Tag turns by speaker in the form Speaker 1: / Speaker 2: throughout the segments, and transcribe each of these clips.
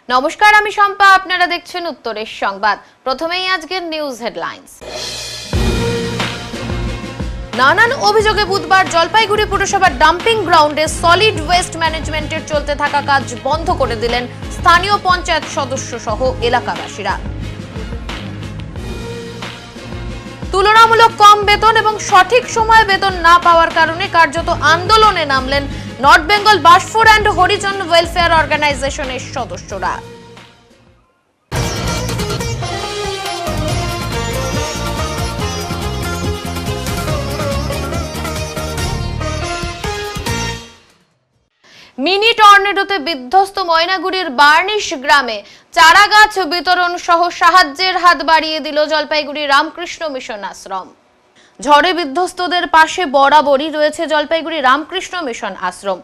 Speaker 1: নমস্কার, আমি শম্পা। আপনারা দেখছেন উত্তরের সংবাদ। প্রথমেই আজকের নিউজ হেডলাইন্স। নানান অভিযোগে বুধবার জলপাইগুড়ি পুরসভার ডাম্পিং গ্রাউন্ডে সলিড ওয়েস্ট ম্যানেজমেন্টের চলতে থাকা কাজ বন্ধ করে দিলেন স্থানীয় পঞ্চায়েত সদস্য সহ এলাকাবাসীরা। তুলনামূলক কম বেতন এবং সঠিক সময়ে বেতন না পাওয়ার কারণে কার্যত আন্দোলনে নামলেন north Bengal Basfore and Harijan welfare অর্গানাইজেশনের সদস্যরা। মিনি টর্নেডোতে বিধ্বস্ত ময়নাগুড়ির বার্নিশ গ্রামে চারা গাছ বিতরণ সহ সাহায্যের হাত বাড়িয়ে দিল জলপাইগুড়ি রামকৃষ্ণ মিশন আশ্রম। ঝড়ে বিধ্বস্তদের পাশে বরাবরই রয়েছে জলপাইগুড়ি রামকৃষ্ণ মিশন আশ্রম।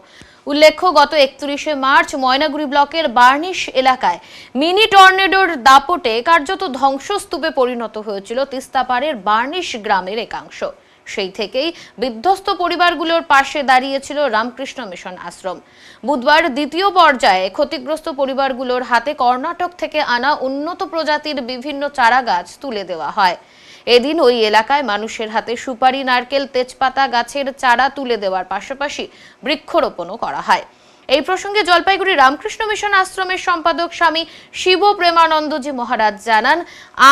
Speaker 1: উল্লেখ্য, গত 31শে মার্চ ময়নাগুড়ি ব্লকের বার্নিশ এলাকায় মিনি টর্নেডোর দাপটে কার্যত ধ্বংসস্তূপে পরিণত হয়েছিল তিস্তাপাড়ের বার্নিশ গ্রামের একাংশ। সেই থেকেই বিধ্বস্ত পরিবারগুলোর পাশে দাঁড়িয়েছিল রামকৃষ্ণ মিশন আশ্রম। বুধবার দ্বিতীয় পর্যায়ে ক্ষতিগ্রস্ত পরিবারগুলোর হাতে কর্ণাটক থেকে আনা উন্নত প্রজাতির বিভিন্ন চারা গাছ তুলে দেওয়া হয়। এদিন ওই এলাকায় মানুষের হাতে সুপারি, নারকেল, তেজপাতা গাছের চারা তুলে দেওয়ার পাশাপাশি বৃক্ষরোপণও করা হয়। এই প্রসঙ্গে জলপাইগুড়ি রামকৃষ্ণ মিশন আশ্রমের সম্পাদক স্বামী শিব প্রেমানন্দজি মহারাজ জানান,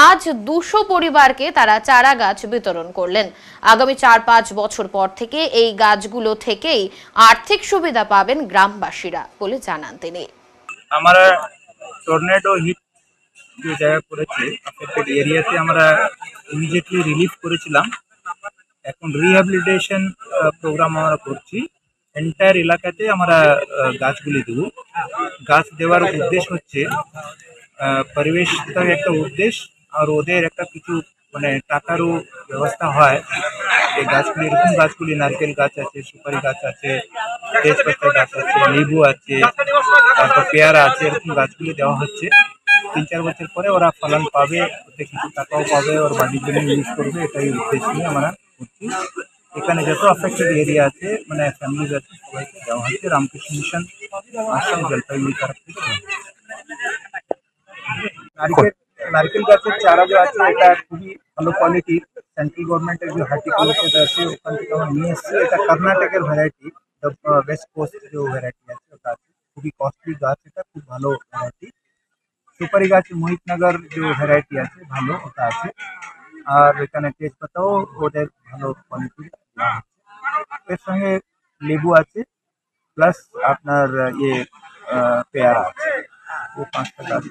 Speaker 1: আজ 200 পরিবারকে তারা চারা গাছ বিতরণ করলেন। আগামী 4-5 বছর পর থেকে এই গাছগুলো থেকেই আর্থিক সুবিধা পাবেন গ্রামবাসীরা বলে জানান তিনি।
Speaker 2: আমরা টর্নেডো হিট যে জায়গা করেছে অ্যাফেক্টেড এরিয়াতে আমরা ইমিডিয়েটলি রিলিফ করেছিলাম। এখন রিহ্যাবিলিটেশন প্রোগ্রাম আমরা করছি। এন্টায়ার এলাকাতে আমরা গাছগুলি দেব। গাছ দেওয়ার উদ্দেশ্য হচ্ছে পরিবেশটার একটা উদ্দেশ্য, আর ওদের একটা কিছু মানে টাকারও ব্যবস্থা হয়। এই গাছগুলি, এরকম গাছগুলি নারকেল গাছ আছে, সুপারি গাছ আছে, তেজপাতা গাছ আছে, লেবু আছে, তারপর পেয়ারা আছে, এরকম গাছগুলি দেওয়া হচ্ছে। 3-4 বছর পরে ওরা ফলন পাবে, ওতে কিছু টাকাও পাবে, ওর বাড়ির জন্য ইউজ করবে। এটাই উদ্দেশ্য নিয়ে আমরা করছি। এখানে যত অ্যাফেক্টেড এরিয়া আছে মানে ফ্যামিলিজ আছে, সবাইকে দেওয়া হচ্ছে। রামকৃষ্ণ মিশন আশ্রম জলপাইগুড়ি তরফ থেকে নারকেল গাছের চারা যে আছে এটা খুবই ভালো কোয়ালিটির। সেন্ট্রাল গভর্নমেন্টের যে হর্টিকালচার আছে ওখান থেকে আমরা নিয়ে এসেছি। এটা কর্ণাটকের ভ্যারাইটি, ওয়েস্ট কোস্ট যে ভ্যারাইটি আছে ওটা আছে। খুবই কস্টলি গাছ, এটা খুব ভালো ভ্যারাইটি। সুপারি গাছ মোহিতনগর যে ভ্যারাইটি আছে ভালো, ওটা আছে। আর এখানে তেজপাতাও ওদের ভালো কোয়ালিটির। এর সঙ্গে লেবু আছে, প্লাস আপনার পেয়ারা আছে। ও 5টা গাছ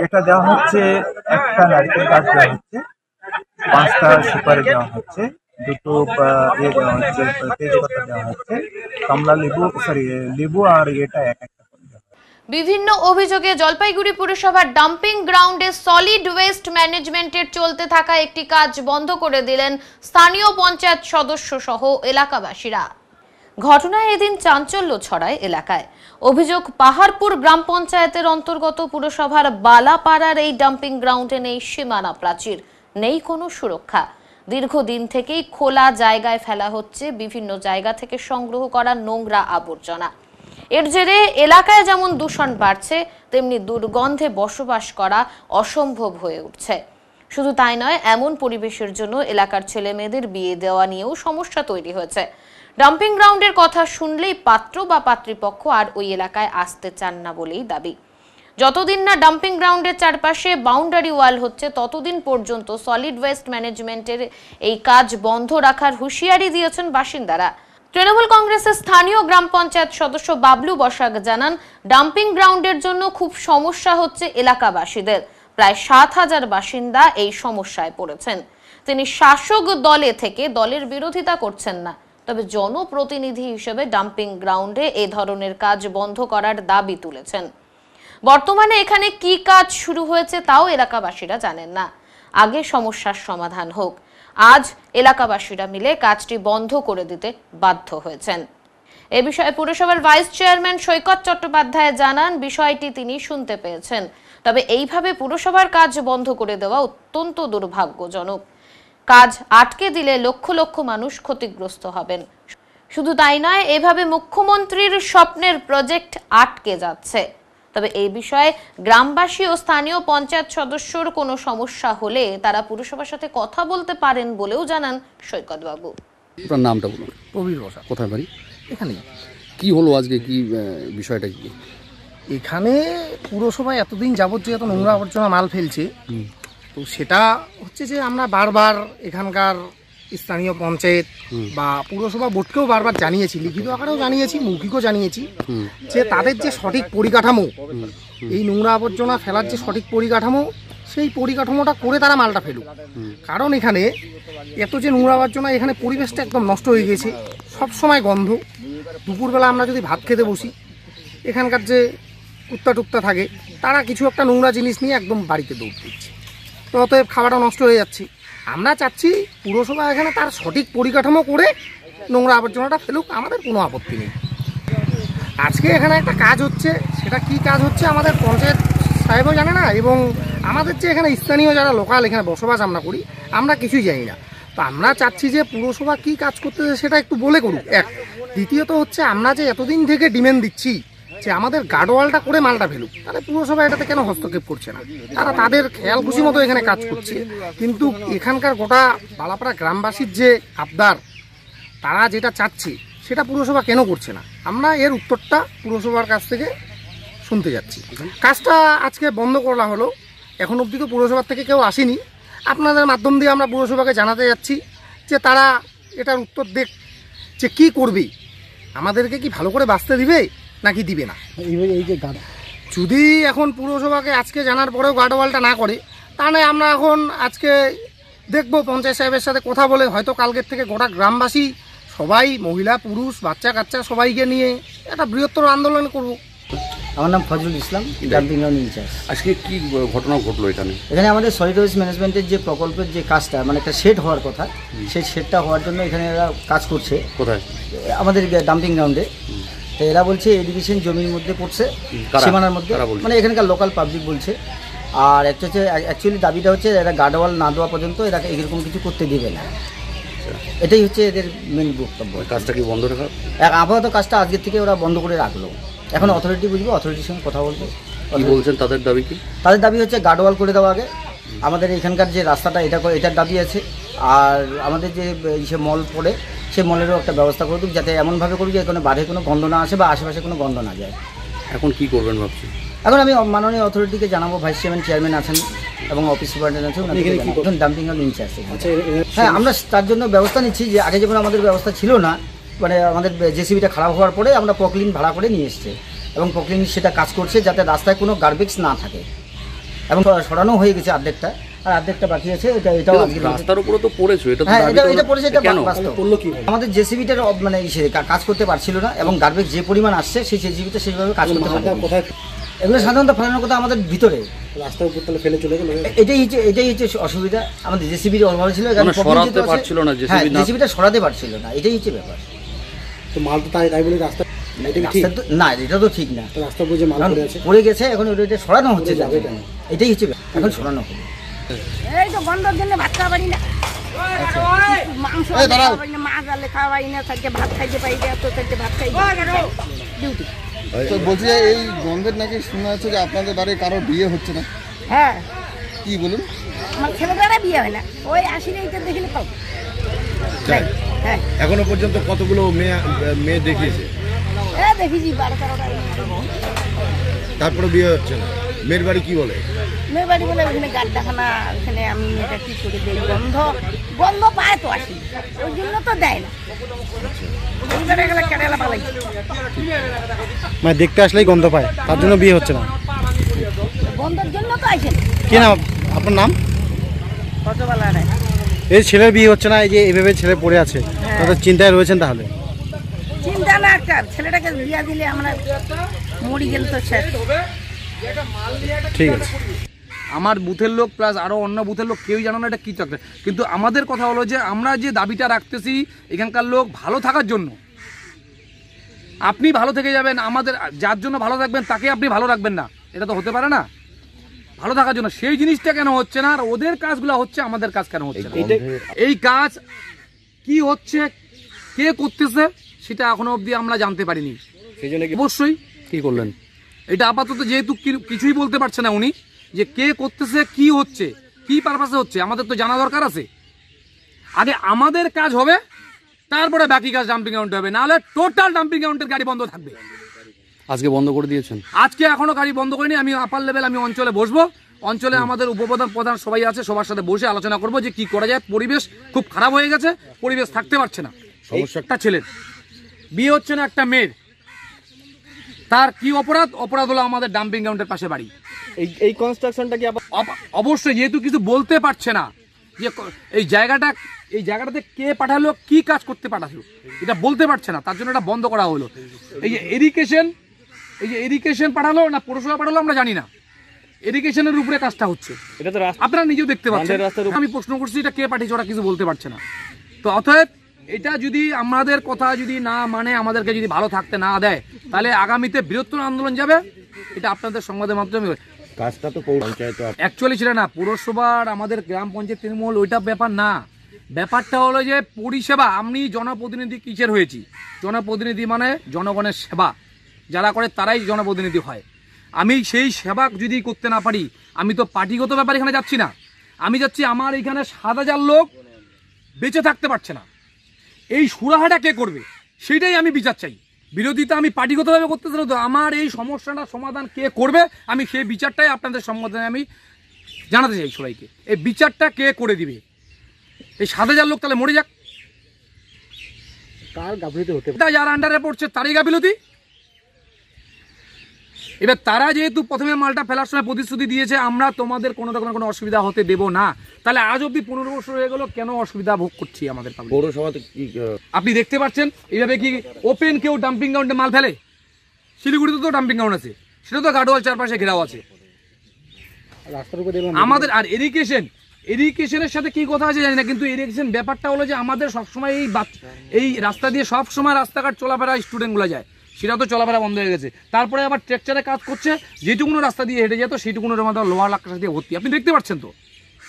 Speaker 2: এটা দেওয়া হচ্ছে। একটা নারকেল গাছ দেওয়া হচ্ছে, 5টা সুপারি দেওয়া হচ্ছে, 2টো দেওয়া হচ্ছে, তেজপাতা দেওয়া হচ্ছে, কমলা লেবু লেবু আর এটা একটা।
Speaker 1: বিভিন্ন অভিযোগে জলপাইগুড়ি পুরসভার ডাম্পিং গ্রাউন্ডে সলিড ওয়েস্ট ম্যানেজমেন্টের চলতে থাকা একটি কাজ বন্ধ করে দিলেন স্থানীয় পঞ্চায়েত সদস্য সহ এলাকাবাসীরা। ঘটনায় এদিন চাঞ্চল্য ছড়ায় এলাকায়। অভিযোগ, পাহাড়পুর গ্রাম পঞ্চায়েতের অন্তর্গত পুরসভার বালাপাড়ার এই ডাম্পিং গ্রাউন্ডে নেই সীমানা প্রাচীর, নেই কোনো সুরক্ষা। দীর্ঘদিন থেকেই খোলা জায়গায় ফেলা হচ্ছে বিভিন্ন জায়গা থেকে সংগ্রহ করা নোংরা আবর্জনা। এর জেরে এলাকায় যেমন দূষণ বাড়ছে, তেমনি দুর্গন্ধে বসবাস করা অসম্ভব হয়ে উঠছে। শুধু তাই নয়, এমন পরিবেশের জন্য এলাকার ছেলে মেয়েদের বিয়ে দেওয়া নিয়েও সমস্যা তৈরি হয়েছে। ডাম্পিং গ্রাউন্ডের কথা শুনলেই পাত্র বা পাত্রীপক্ষ আর ওই এলাকায় আসতে চান না বলেই দাবি। যতদিন না ডাম্পিং গ্রাউন্ডের চারপাশে বাউন্ডারি ওয়াল হচ্ছে, ততদিন পর্যন্ত সলিড ওয়েস্ট ম্যানেজমেন্টের এই কাজ বন্ধ রাখার হুঁশিয়ারি দিয়েছেন বাসিন্দারা। তৃণমূল কংগ্রেসের স্থানীয় গ্রাম পঞ্চায়েত সদস্য বাবলু বসাক জানান, ডাম্পিং গ্রাউন্ডের জন্য খুব সমস্যা হচ্ছে এলাকাবাসীদের। প্রায় 7,000 বাসিন্দা এই সমস্যায় পড়েছেন। তিনি শাসক দলে থেকে দলের বিরোধিতা করছেন না, তবে জনপ্রতিনিধি হিসেবে ডাম্পিং গ্রাউন্ডে এ ধরনের কাজ বন্ধ করার দাবি তুলেছেন। বর্তমানে এখানে কি কাজ শুরু হয়েছে তাও এলাকাবাসীরা জানেন না। আগে সমস্যার সমাধান হোক। আজ এলাকাবাসীরা মিলে কাজটি বন্ধ করে দিতে বাধ্য হয়েছেন। এ বিষয়ে পুরসভার ভাইস চেয়ারম্যান সৈকত চট্টোপাধ্যায় জানান, বিষয়টি তিনি শুনতে পেয়েছেন, তবে এইভাবে পুরসভার কাজ বন্ধ করে দেওয়া অত্যন্ত দুর্ভাগ্যজনক। কাজ আটকে দিলে লক্ষ লক্ষ মানুষ ক্ষতিগ্রস্ত হবেন। শুধু তাই নয়, এভাবে মুখ্যমন্ত্রীর স্বপ্নের প্রজেক্ট আটকে যাচ্ছে। তবে এই বিষয়ে গ্রামবাসী ও স্থানীয় পঞ্চায়েত সদস্যর কোনো সমস্যা হলে তারা পুরসভার সাথে কথা বলতে পারেন বলেও জানান সৈকত বাবু।
Speaker 3: আপনার নামটা বলুন।
Speaker 4: প্রবীর বসা।
Speaker 3: কোথায় বাড়ি?
Speaker 4: এখানেই।
Speaker 3: কি হলো আজকে, কি বিষয়টা কি?
Speaker 4: এখানে পুরসভায় এতদিন যাবত যে এত নোংরা আবর্জনা মাল ফেলছে, তো সেটা হচ্ছে যে আমরা বারবার এখানকার স্থানীয় পঞ্চায়েত বা পুরসভা বোর্ডকেও বারবার জানিয়েছি, লিখিত আকারেও জানিয়েছি, মৌখিকও জানিয়েছি যে তাদের যে সঠিক পরিকাঠামো, এই নোংরা আবর্জনা ফেলার যে সঠিক পরিকাঠামো, সেই পরিকাঠামোটা করে তারা মালটা ফেলুক। কারণ এখানে এত যে নোংরা আবর্জনা, এখানে পরিবেশটা একদম নষ্ট হয়ে গেছে, সবসময় গন্ধ। দুপুরবেলা আমরা যদি ভাত খেতে বসি, এখানকার যে কুত্তা টুক্তা থাকে তারা কিছু একটা নোংরা জিনিস নিয়ে একদম বাড়িতে দৌড় দিচ্ছে, তো অতএব খাওয়াটা নষ্ট হয়ে যাচ্ছে। আমরা চাচ্ছি পুরসভা এখানে তার সঠিক পরিকাঠামো করে নোংরা আবর্জনাটা ফেলুক, আমাদের কোনো আপত্তি নেই। আজকে এখানে একটা কাজ হচ্ছে, সেটা কি কাজ হচ্ছে আমাদের পঞ্চায়েত সাহেবও জানে না, এবং আমাদের যে এখানে স্থানীয় যারা লোকাল এখানে বসবাস আমরা করি, আমরা কিছুই জানি না। তো আমরা চাচ্ছি যে পুরসভা কি কাজ করতেছে সেটা একটু বলে করুক, এক। দ্বিতীয়ত হচ্ছে আমরা যে এতদিন থেকে ডিমান্ড দিচ্ছি যে আমাদের গার্ডওয়ালটা করে মালটা ফেলুক, তাহলে পুরসভা এটাতে কেন হস্তক্ষেপ করছে না? তারা তাদের খেয়াল খুশি মতো এখানে কাজ করছে, কিন্তু এখানকার গোটা বালাপাড়া গ্রামবাসীর যে আবদার, তারা যেটা চাচ্ছে সেটা পুরসভা কেন করছে না? আমরা এর উত্তরটা পুরসভার কাছ থেকে শুনতে যাচ্ছি। কাজটা আজকে বন্ধ করা হলো, এখন অবধি তো পুরসভার থেকে কেউ আসেনি। আপনাদের মাধ্যম দিয়ে আমরা পুরসভাকে জানাতে যাচ্ছি যে তারা এটার উত্তর দেখ যে কী করবে, আমাদেরকে কি ভালো করে বাঁচতে দিবে নাকি দিবে না। এই যে যদি এখন পুরসভাকে আজকে জানার পরেও গার্ডওয়ালটা না করে, তাহলে আমরা এখন আজকে দেখব পঞ্চায়েত সাহেবের সাথে কথা বলে, হয়তো কালকের থেকে গোটা গ্রামবাসী সবাই, মহিলা পুরুষ বাচ্চা কাচ্চা সবাইকে নিয়ে একটা বৃহত্তর আন্দোলন করব।
Speaker 5: আমার নাম ফজলুল ইসলাম, ডাম্পিং গ্রাউন্ড ইনচার্জ।
Speaker 3: আজকে কি ঘটনা ঘটলো এখানে?
Speaker 5: এখানে আমাদের সলিড ওয়েস্ট ম্যানেজমেন্টের যে প্রকল্পের যে কাজটা, মানে একটা শেড হওয়ার কথা, সেই শেডটা হওয়ার জন্য এখানে এরা কাজ করছে।
Speaker 3: কোথায়?
Speaker 5: আমাদের ডাম্পিং গ্রাউন্ডে। তো এরা বলছে এডুকেশন জমির মধ্যে পড়ছে, সীমানার মধ্যে, মানে এখানকার লোকাল পাবলিক বলছে। আর একটা হচ্ছে অ্যাকচুয়ালি দাবিটা হচ্ছে এরা গার্ডওয়াল না দেওয়া পর্যন্ত এরা এরকম কিছু করতে দেবে না, এটাই হচ্ছে এদের মেন বক্তব্য।
Speaker 3: কাজটা কি বন্ধ রাখা?
Speaker 5: আপাতত কাজটা আজকের থেকে ওরা বন্ধ করে রাখলো, এখন অথরিটি বুঝবো, অথরিটির সঙ্গে কথা বলবো।
Speaker 3: কি বলছেন তাদের দাবি কি?
Speaker 5: তাদের দাবি হচ্ছে গার্ডওয়াল করে দেওয়া আগে, আমাদের এখানকার যে রাস্তাটা এটার দাবি আছে। আর আমাদের যে সে মল পড়ে, সেই মলেরও একটা ব্যবস্থা করে দিক, যাতে এমনভাবে করুক যে কোনো বাড়ি কোনো গন্ধ না আসে বা আশেপাশে কোনো গন্ধ না যায়।
Speaker 3: এখন কি করবেন ভাবছি?
Speaker 5: এখন আমি মাননীয় অথরিটিকে জানাবো, ভাইস চেয়ারম্যান, চেয়ারম্যান আছেন এবং অফিস সুপারিনটেন্ডেন্ট আছেন, ডাম্পিং গ্রাউন্ড ইনচার্জ। হ্যাঁ, আমরা তার জন্য ব্যবস্থা নিচ্ছি, যে আগে যেমন আমাদের ব্যবস্থা ছিল না, মানে আমাদের জেসিবিটা খারাপ হওয়ার পরে আমরা পকলিন ভাড়া করে নিয়ে এসেছি, এবং পকলিন সেটা কাজ করছে যাতে রাস্তায় কোনো গার্বেজ না থাকে, এবং সরানো হয়ে গেছে অর্ধেকটা, আর অর্ধেকটা বাকি আছে। এটাও
Speaker 3: রাস্তার উপরে তো পড়েছে,
Speaker 5: হ্যাঁ, এটা পড়েছে, এটা বাস্তব। আমাদের জেসিবিটার মানে কাজ করতে পারছিল না, এবং গার্বেজ যে পরিমাণ আসছে সেই জেসিবিটা সেইভাবে কাজ করতে পারে। এগুলো সাধারণত ফেলানোর কথা আমাদের ভিতরে, রাস্তার উপর তাহলে ফেলে চলে গেল, এটাই হচ্ছে অসুবিধা। আমাদের জেসিবির অভাব ছিল,
Speaker 3: সরাতে পারছিল না,
Speaker 5: জেসিবিটা সরাতে পারছিল না, এটাই হচ্ছে ব্যাপার।
Speaker 4: তো মাল তো তাই বলে রাস্তা
Speaker 5: না, এটা তো ঠিক না,
Speaker 4: রাস্তা বুঝে মাল
Speaker 5: পড়ে গেছে, এখন ওটা সরানো হচ্ছে, এটাই হচ্ছে এখন সরানো হবে।
Speaker 6: এই তো গন্ধের জন্য ভাত খাওয়া পারি না, মাংস খাওয়া পারি না, মাছ আলে খাওয়া পারি না, থাকতে ভাত খাইতে পারি না, তো থাকতে ভাত খাই ডিউটি।
Speaker 7: তো বলছি যে এই গন্ধের নাকি শোনা যাচ্ছে যে আপনাদের বাড়ি কারোর বিয়ে হচ্ছে না।
Speaker 6: হ্যাঁ,
Speaker 7: কি বলুন?
Speaker 6: আমার ছেলেটারা বিয়ে হয় না, ওই আসি এইটা দেখলে পাবো। হ্যাঁ,
Speaker 8: এখনো পর্যন্ত কতগুলো মেয়ে দেখিয়েছে?
Speaker 6: দেখেছি 12-13টা।
Speaker 8: তারপরে বিয়ে হচ্ছে না। মেয়ের বাড়ি কি বলে?
Speaker 6: মেয়ের বাড়ি বলে ওখানে গাড্ডাখানা, ওখানে আমি এটা কি করে দিই, গন্ধ পায় তো আসি, ওই জন্য তো দেয় না। কেরালা পালাই,
Speaker 4: মানে দেখতে আসলেই গন্ধ পায়, তার জন্য বিয়ে হচ্ছে না।
Speaker 6: গন্ধের জন্য তো আসেন।
Speaker 4: কি নাম আপনার? নাম
Speaker 6: কতবেলা নেয়।
Speaker 4: এই ছেলের বিয়ে হচ্ছে না, এই যে এইভাবে ছেলে পড়ে আছে, তাদের চিন্তায় রয়েছেন। তাহলে
Speaker 6: চিন্তা না, কার ছেলেটাকে বিয়া দিলে আমরা মরি গেল তো শেষ।
Speaker 4: ঠিক আছে।
Speaker 9: আমার বুথের লোক প্লাস আরও অন্য বুথের লোক কেউই জানো না এটা কী চক্র, কিন্তু আমাদের কথা হলো যে আমরা যে দাবিটা রাখতেছি এখানকার লোক ভালো থাকার জন্য, আপনি ভালো থেকে যাবেন, আমাদের যার জন্য ভালো থাকবেন তাকে আপনি ভালো রাখবেন না, এটা তো হতে পারে না। ভালো থাকার জন্য সেই জিনিসটা কেন হচ্ছে না, আর ওদের কাজগুলো হচ্ছে, আমাদের কাজ কেন হচ্ছে না? এই কাজ কি হচ্ছে, কে করতেছে, সেটা এখনো অবধি আমরা জানতে পারিনি।
Speaker 3: সেই জন্য
Speaker 9: অবশ্যই
Speaker 3: কি করলেন?
Speaker 9: এটা আপাতত যেহেতু কিছুই বলতে পারছে না উনি, যে কে করতেছে, কি হচ্ছে, কি পারপাসে হচ্ছে, আমাদের তো জানা দরকার আছে। আগে আমাদের কাজ হবে, তারপরে বাকি কাজ ডাম্পিং গ্রাউন্ডে হবে, নাহলে টোটাল ডাম্পিং গ্রাউন্ডের গাড়ি বন্ধ থাকবে।
Speaker 3: আজকে বন্ধ করে দিয়েছেন?
Speaker 9: আজকে এখনো গাড়ি বন্ধ করিনি। আমি আপার লেভেল, আমি অঞ্চলে বসবো, অঞ্চলে আমাদের উপপ্রধান সবাই আছে, সবার সাথে বসে আলোচনা করবো যে কি করা যায়। পরিবেশ খুব খারাপ হয়ে গেছে, পরিবেশ থাকতে পারছে না। একটা ছেলের বিয়ে হচ্ছে না, একটা মেয়ের, তার কি অপরাধ? অপরাধ হলো আমাদের ডাম্পিং গ্রাউন্ডের পাশে বাড়ি।
Speaker 10: এই কনস্ট্রাকশনটা কি
Speaker 9: অবশ্যই, যেহেতু কিছু বলতে পারছে না যে এই জায়গাটাতে কে পাঠালো, কি কাজ করতে পাঠালো, এটা বলতে পারছে না, তার জন্য এটা বন্ধ করা হলো। এই যে এরিগেশন পাঠালো না পৌরসভা পাঠালো আমরা জানি না, এরিগেশনের উপরে কাজটা হচ্ছে,
Speaker 10: এটা তো
Speaker 9: আপনারা নিজেও দেখতে পাচ্ছেন। আমি প্রশ্ন করছি এটা কে পাঠিয়েছে, ওরা কিছু বলতে পারছে না। তো অতএব এটা যদি আমাদের কথা যদি না মানে, আমাদেরকে যদি ভালো থাকতে না দেয়, তাহলে আগামীতে বৃহত্তর আন্দোলন যাবে। এটা আপনাদের সংবাদের মাধ্যমে।
Speaker 8: কাজটা তো পঞ্চায়েত
Speaker 9: অ্যাকচুয়ালি সেটা না, পৌরসভার আমাদের গ্রাম পঞ্চায়েত তৃণমূল ওইটা ব্যাপার না। ব্যাপারটা হলো যে পরিষেবা, আমি জনপ্রতিনিধি কিসের হয়েছি? জনপ্রতিনিধি মানে জনগণের সেবা যারা করে তারাই জনপ্রতিনিধি হয়। আমি সেই সেবা যদি করতে না পারি, আমি তো পার্টিগত ব্যাপার এখানে যাচ্ছি না, আমি যাচ্ছি আমার এখানে 7,000 লোক বেঁচে থাকতে পারছে না, এই সুরাহাটা কে করবে সেটাই আমি বিচার চাই। বিরোধিতা আমি পার্টিগতভাবে করতেছি না, তো আমার এই সমস্যাটার সমাধান কে করবে, আমি সেই বিচারটাই আপনাদের সম্বোধনে আমি জানাতে চাই সবাইকে। এই বিচারটা কে করে দিবে? এই 7,000 লোক তাহলে মরে যাক,
Speaker 10: কার গাফিলতি হতে
Speaker 9: পারে? যার আন্ডারে পড়ছে তারই গাফিলতি। এবার তারা যেহেতু প্রথমে মালটা ফেলার সময় প্রতিশ্রুতি দিয়েছে আমরা তোমাদের কোনো রকম কোনো অসুবিধা হতে দেব না, তাহলে আজ অব্দি 15 বছর হয়ে গেল, কেন অসুবিধা ভোগ করছি আমাদের?
Speaker 8: পৌরসভাতে
Speaker 9: আপনি দেখতে পাচ্ছেন এইভাবে কি ওপেন কেউ ডাম্পিং গ্রাউন্ডে মাল ফেলে? শিলিগুড়িতে তো ডাম্পিং গ্রাউন্ড আছে, সেটা তো গার্ডওয়াল চারপাশে ঘেরাও আছে আমাদের। আর এরিগেশনের সাথে কি কথা আছে জানি না, কিন্তু এরিগেশন ব্যাপারটা হলো যে আমাদের সবসময় এই রাস্তা দিয়ে সবসময় রাস্তাঘাট চলাফেরা স্টুডেন্টগুলো যায়, সেটা তো চলাফেরা বন্ধ হয়ে গেছে। তারপরে আবার ট্রেকচারে কাজ করছে, যেটুকুনো রাস্তা দিয়ে হেঁটে যেত সেইটুকুনোর মধ্যে লোহার লাক্কাস দিয়ে ভর্তি। আপনি দেখতে পাচ্ছেন তো,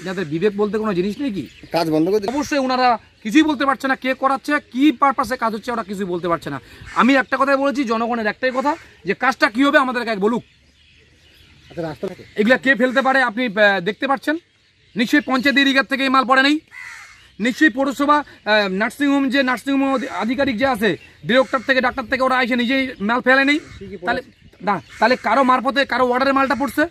Speaker 9: এনাদের বিবেক বলতে কোনো জিনিস নেই কি?
Speaker 7: কাজ বন্ধ করে
Speaker 9: অবশ্যই ওনারা কিছুই বলতে পারছে না, কে করাচ্ছে, কি পারপাসে কাজ হচ্ছে, ওরা কিছুই বলতে পারছে না। আমি একটা কথাই বলেছি, জনগণের একটাই কথা, যে কাজটা কি হবে আমাদেরকে বলুক। এগুলা কে ফেলতে পারে আপনি দেখতে পাচ্ছেন। নিশ্চয়ই পঞ্চায়েত এরিয়ার থেকে এই মাল পড়ে নেই, নিশ্চয়ই পৌরসভা নার্সিংহোম যে নার্সিংহোম আধিকারিক যে আছে, ডিরেক্টর থেকে ডাক্তার থেকে ওরা এসে নিজেই মাল ফেলে নেই, তাহলে না, তাহলে কারো মারফতে কারো অর্ডারে মালটা পড়ছে।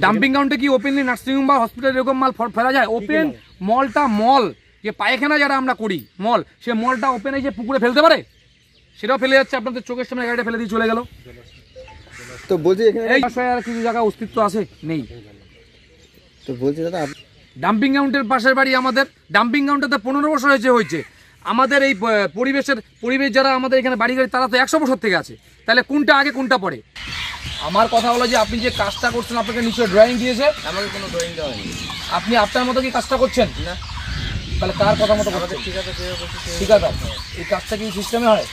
Speaker 9: ডাম্পিং গ্রাউন্ডে কি ওপেনলি নার্সিংহোম বা হসপিটাল এরকম মাল ফেলা যায়? ওপেন মলটা, মল যে পায়খানা যারা আমরা করি মল, সে মলটা ওপেন এসে পুকুরে ফেলতে পারে? সেটাও ফেলে যাচ্ছে, আপনাদের চোখের সামনে গাড়িটা ফেলে দিয়ে চলে গেল।
Speaker 7: তো বলছি
Speaker 9: এই আর কিছু জায়গা অস্তিত্ব আছে নেই।
Speaker 7: তো বলছি দাদা,
Speaker 9: ডাম্পিং গ্রাউন্ডের পাশের বাড়ি আমাদের, ডাম্পিং গ্রাউন্ডটাতে 15 বছর হয়েছে। আমাদের এই পরিবেশ যারা আমাদের এখানে বাড়ি গাড়ি, তারা তো 100 বছর থেকে আছে, তাহলে কোনটা আগে কোনটা পরে? আমার কথা হলো যে আপনি যে কাজটা করছেন, আপনাকে নিশ্চয়ই ড্রয়িং দিয়েছে?
Speaker 10: আমাকে কোনো ড্রয়িং দেওয়া হয়নি।
Speaker 9: আপনি আপনার মতো কি কাজটা করছেন না? তাহলে কার কথা মতো করছেন? ঠিকাদার। এই কাজটা কি সিস্টেমে হয়?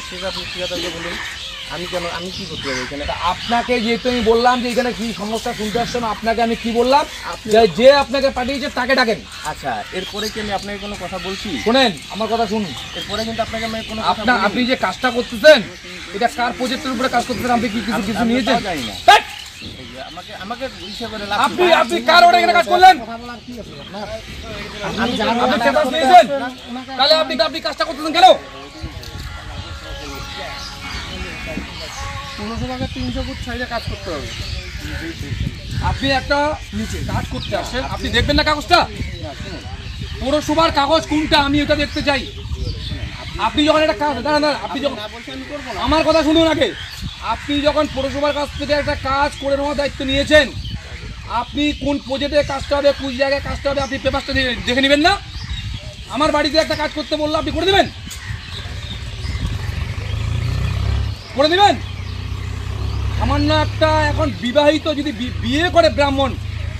Speaker 10: ঠিকাদারকে বলুন, আমি কি করতে যাবো এখানে?
Speaker 9: আপনাকে যেহেতু আমি বললাম যে এখানে কি সমস্যা শুনতে আসছেন, আপনাকে আমি কি বললাম, যে আপনাকে পাঠিয়েছে তাকে ডাকেন।
Speaker 10: আচ্ছা, এরপরে কি আমি আপনাকে কোনো কথা বলছি?
Speaker 9: শুনেন, আমার কথা শুনুন।
Speaker 10: এরপরে কিন্তু আপনাকে আমি কোনো
Speaker 9: আপনি যে কাজটা করতেছেন, এটা কার প্রজেক্টের উপরে কাজ করতেছেন? আপনি কি কিছু নিয়েছেন?
Speaker 10: জানি না, আমাকে
Speaker 9: আপনি কার ওটা এখানে কাজ করলেন? তাহলে আপনি কাজটা করতেছেন কেন?
Speaker 7: পৌরসভাকে 300 ফুট সাইডে কাজ করতে হবে।
Speaker 9: আপনি একটা নিচে কাজ করতে আসেন, আপনি দেখবেন না কাগজটা? পৌরসভার কাগজ কোনটা, আমি এটা দেখতে চাই। আপনি যখন একটা কাজ, না আপনি যখন, আমার কথা শুনুন আগে, আপনি যখন পৌরসভার কাছ থেকে একটা কাজ করে নেওয়ার দায়িত্ব নিয়েছেন, আপনি কোন প্রজেক্টে কাজটা হবে, কোন জায়গায় কাজটা হবে, আপনি পেপারটা দেখে নেবেন না? আমার বাড়িতে একটা কাজ করতে বললো, আপনি করে দেবেন? করে দেবেন? আমার না একটা এখন বিবাহিত যদি বিয়ে করে ব্রাহ্মণ,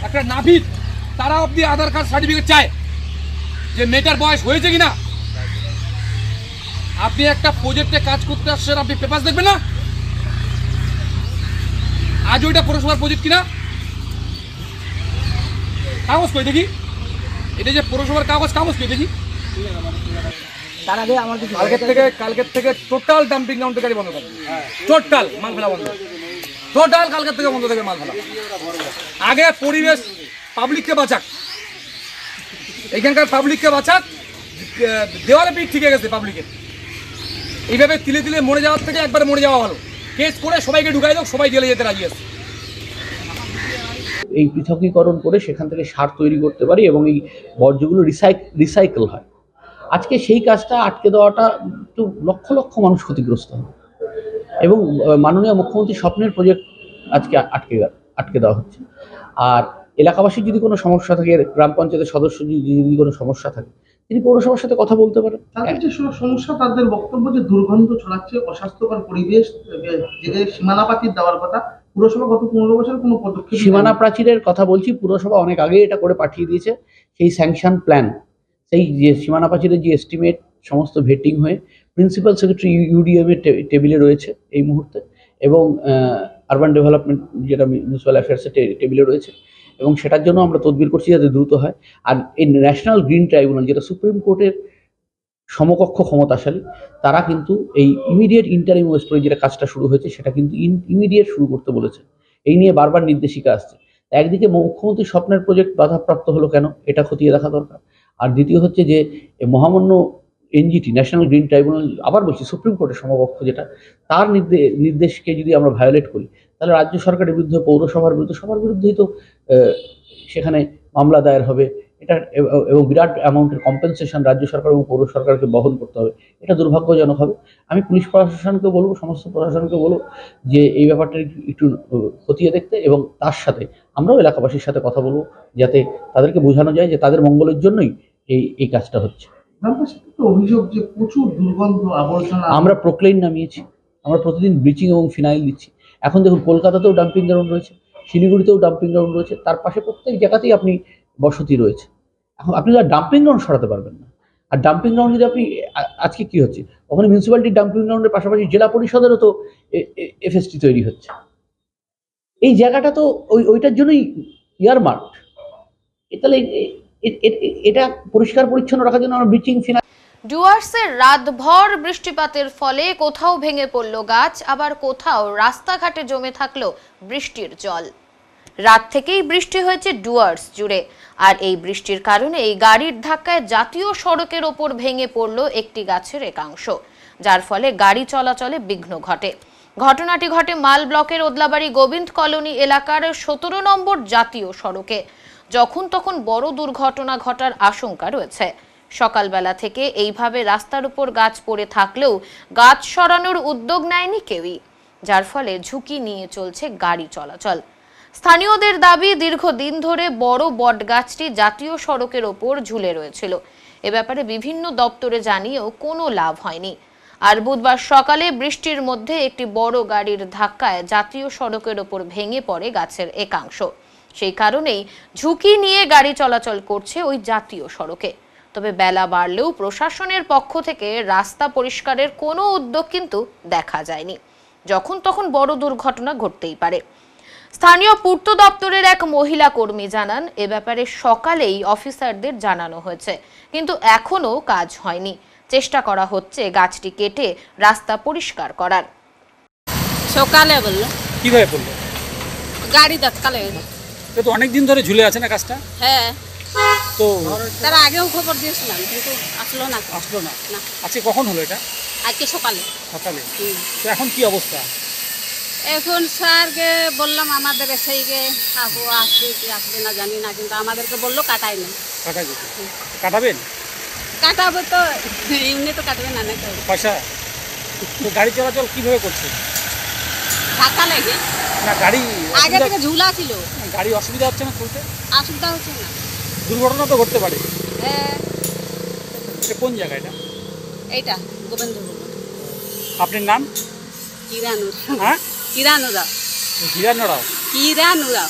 Speaker 9: একটা নাভিদ, তারা অবধি আধার কার্ড সার্টিফিকেট চায় যে মেয়েটার বয়স হয়েছে কিনা। আপনি একটা প্রজেক্টে কাজ করতে আসছেন, আপনি পেপার দেখবেন না? আজ ওইটা পৌরসভার প্রজেক্ট কিনা, কাগজ কই দেখি? এটা যে পৌরসভার কাগজ, কাগজ কই দেখি?
Speaker 5: তার আগে আমার কিছু
Speaker 9: কালকের থেকে টোটাল ডাম্পিং গ্রাউন্ড থেকে গাড়ি বন্ধ থাকবে, টোটাল মাল ফেলা বন্ধ, টোটাল কালকের থেকে বন্ধ থাকে মাল ফেলা। আগে পরিবেশ পাবলিককে বাঁচাক, এখানকার পাবলিককে বাঁচাক, দেওয়ালে পিঠ ঠিক গেছে পাবলিকের। এইভাবে তিলে তিলে মরে যাওয়ার থেকে একবার মরে যাওয়া ভালো, কেস করে সবাইকে ঢুকাই দাও, সবাই জেলে যেতে রাজি আছে।
Speaker 11: এই পৃথকীকরণ করে সেখান থেকে সার তৈরি করতে পারি এবং এই বর্জ্যগুলো রিসাইকেল হয়। আজকে সেই কাজটা আটকে দেওয়াটা একটু লক্ষ লক্ষ মানুষ ক্ষতিগ্রস্ত হয় এবং মাননীয় মুখ্যমন্ত্রী স্বপ্নের প্রজেক্ট আজকে আটকে দেওয়া হচ্ছে। আর এলাকাবাসীর যদি কোনো সমস্যা থাকে, গ্রাম পঞ্চায়েতের সদস্য যদি কোনো সমস্যা থাকে, তিনি পৌরসভার সাথে কথা বলতে পারেন।
Speaker 4: তাদের যে সমস্যা, তাদের বক্তব্য যে দুর্গন্ধ ছড়াচ্ছে, অস্বাস্থ্যকর পরিবেশ, যে সীমানা প্রাচীর দেওয়ার কথা, পুরসভা গত 15 বছর কোনো পদক্ষেপ।
Speaker 11: সীমানা প্রাচীরের কথা বলছি, পুরসভা অনেক আগে এটা করে পাঠিয়ে দিয়েছে। সেই স্যাংশন প্ল্যান, সেই যে সীমানা প্রাচীরের যে এস্টিমেট, সমস্ত ভেটিং হয়ে প্রিন্সিপাল সেক্রেটারি ইউডিএম এর টেবিলে রয়েছে এই মুহূর্তে, এবং আরবান ডেভেলপমেন্ট যেটা মিউনিসিপ্যাল অ্যাফেয়ার্সের টেবিলে রয়েছে, এবং সেটার জন্য আমরা তদবির করছি যাতে দ্রুত হয়। আর এই ন্যাশনাল গ্রিন ট্রাইব্যুনাল, যেটা সুপ্রিম কোর্টের সমকক্ষ ক্ষমতাশালী, তারা কিন্তু এই ইমিডিয়েট ইন্টারিম ওয়েস্টে যেটা কাজটা শুরু হয়েছে সেটা কিন্তু ইমিডিয়েট শুরু করতে বলেছে। এই নিয়ে বারবার নির্দেশিকা আসছে। একদিকে মুখ্যমন্ত্রী স্বপ্নের প্রজেক্ট বাধাপ্রাপ্ত হলো কেন, এটা খতিয়ে দেখা দরকার। আর দ্বিতীয় হচ্ছে যে মহামান্য এনজিটি, ন্যাশনাল গ্রিন ট্রাইব্যুনাল, আবার বলছি সুপ্রিম কোর্টের সমকক্ষ যেটা, তার নির্দেশকে যদি আমরা ভায়োলেট করি, তাহলে রাজ্য সরকারের বিরুদ্ধে, পৌরসভার বিরুদ্ধে, সবার বিরুদ্ধেই তো সেখানে মামলা দায়ের হবে। এটা এবং বিরাট অ্যামাউন্টের কম্পেনসেশন রাজ্য সরকার এবং পৌর সরকারকে বহন করতে হবে। এটা দুর্ভাগ্যজনক হবে। আমি পুলিশ প্রশাসনকে বলবো, সমস্ত প্রশাসনকে বলবো যে এই ব্যাপারটা একটু খতিয়ে দেখতে, এবং তার সাথে আমরাও এলাকাবাসীর সাথে কথা বলবো যাতে তাদেরকে বোঝানো যায় যে তাদের মঙ্গলের জন্যই এই কাজটা হচ্ছে।
Speaker 4: অভিযোগ যে প্রচুর দুর্গন্ধ, আবর্জনা।
Speaker 11: আমরা প্রোক্লেইন নামিয়েছি, আমরা প্রতিদিন ব্লিচিং এবং ফিনাইল দিচ্ছি। এখন দেখুন কলকাতাতেও ডাম্পিং গ্রাউন্ড রয়েছে, শিলিগুড়িতেও ডাম্পিং গ্রাউন্ড রয়েছে, তার পাশে প্রত্যেক জায়গাতেই আপনি বসতি রয়েছে। এখন আপনি ডাম্পিং গ্রাউন্ড সরাতে পারবেন না। আর ডাম্পিং গ্রাউন্ড যদি আপনি, আজকে কি হচ্ছে, ওখানে মিউনিসিপ্যালিটির ডাম্পিং গ্রাউন্ডের পাশাপাশি জেলা পরিষদেরও তো এফএসটি তৈরি হচ্ছে। এই জায়গাটা তো ওইটার জন্যই ইয়ারমার্ক। তাহলে এটা পরিষ্কার পরিচ্ছন্ন রাখার জন্য আমরা ব্লিচিং ফিনাইল।
Speaker 1: ডুয়ার্সের রাতভর বৃষ্টিপাতের ফলে কোথাও ভেঙে পড়ল গাছ, আবার কোথাও রাস্তাঘাটে জমে থাকলো বৃষ্টির জল। রাত থেকেই বৃষ্টি হয়েছে ডুয়ার্স জুড়ে, আর এই বৃষ্টির কারণে এই গাড়ির ধাক্কায় জাতীয় সড়কের ওপর ভেঙে পড়ল একটি গাছের একাংশ, যার ফলে গাড়ি চলাচলে বিঘ্ন ঘটে। ঘটনাটি ঘটে মাল ব্লকের ওদলাবাড়ি গোবিন্দ কলোনি এলাকার 17 নম্বর জাতীয় সড়কে। যখন তখন বড় দুর্ঘটনা ঘটার আশঙ্কা রয়েছে। সকালবেলা থেকে এইভাবে রাস্তার উপর গাছ পড়ে থাকলেও গাছ সরানোর উদ্যোগ নেয়নি কেউই, যার ফলে ঝুঁকি নিয়ে চলছে গাড়ি চলাচল। স্থানীয়দের দাবি, দীর্ঘদিন ধরে বড় বটগাছটি জাতীয় সড়কের ওপর ঝুলে রয়েছিল। এ ব্যাপারে বিভিন্ন দপ্তরে জানিয়েও কোনো লাভ হয়নি। আর বুধবার সকালে বৃষ্টির মধ্যে একটি বড় গাড়ির ধাক্কায় জাতীয় সড়কের ওপর ভেঙে পড়ে গাছের একাংশ। সেই কারণেই ঝুঁকি নিয়ে গাড়ি চলাচল করছে ওই জাতীয় সড়কে। তবে বেলা বাড়লেও প্রশাসনের পক্ষ থেকে রাস্তা পরিষ্কারের কোনো উদ্যোগ কিন্তু দেখা যায়নি। যখন তখন বড় দুর্ঘটনা ঘটতেই পারে। স্থানীয় পূর্ত দপ্তরের এক মহিলা কর্মী জানান, এ ব্যাপারে সকালেই অফিসারদের জানানো হয়েছে, কিন্তু এখনো কাজ হয়নি। চেষ্টা করা হচ্ছে গাছটি কেটে রাস্তা পরিষ্কার করার।
Speaker 6: সকালে বললো
Speaker 9: কিভাবে পড়লো?
Speaker 6: গাড়ি ধাক্কা লেগে।
Speaker 9: তো অনেকদিন ধরে ঝুলে আছে না গাছটা?
Speaker 6: হ্যাঁ,
Speaker 9: তো
Speaker 6: তার আগেও খবর দিয়েছিলাম, কিন্তু আসলো না।
Speaker 9: আজকে কখন হলো এটা?
Speaker 6: আজকে সকালে।
Speaker 9: তো এখন কি অবস্থা?
Speaker 6: এখন স্যারকে বললাম, আমাদের এসেইকে আপু আসবে কি আসবে না জানি না, কিন্তু আমাদেরকে বললো কাটাই না।
Speaker 9: কাটাবেন?
Speaker 6: কাটাবো তো, এমনি তো কাটবে না।
Speaker 9: পয়সা তো গাড়ি চলাচল কিভাবে করছে?
Speaker 6: ধাক্কা লেগে
Speaker 9: না, গাড়ি
Speaker 6: আগে থেকে ঝুলা ছিল।
Speaker 9: গাড়ি অসুবিধা হচ্ছে না চলতে?
Speaker 6: অসুবিধা হচ্ছে না।
Speaker 9: দুর্ঘটনা তো ঘটতে পারে।
Speaker 6: হ্যাঁ।
Speaker 9: এটা কোন জায়গা এটা?
Speaker 6: এইটা গোবিন্দ।
Speaker 9: আপনার নাম?
Speaker 6: কিরানুর।
Speaker 9: হ্যাঁ,
Speaker 6: কিরানুরা।
Speaker 9: কিরানুরাও?
Speaker 6: কিরানুরা।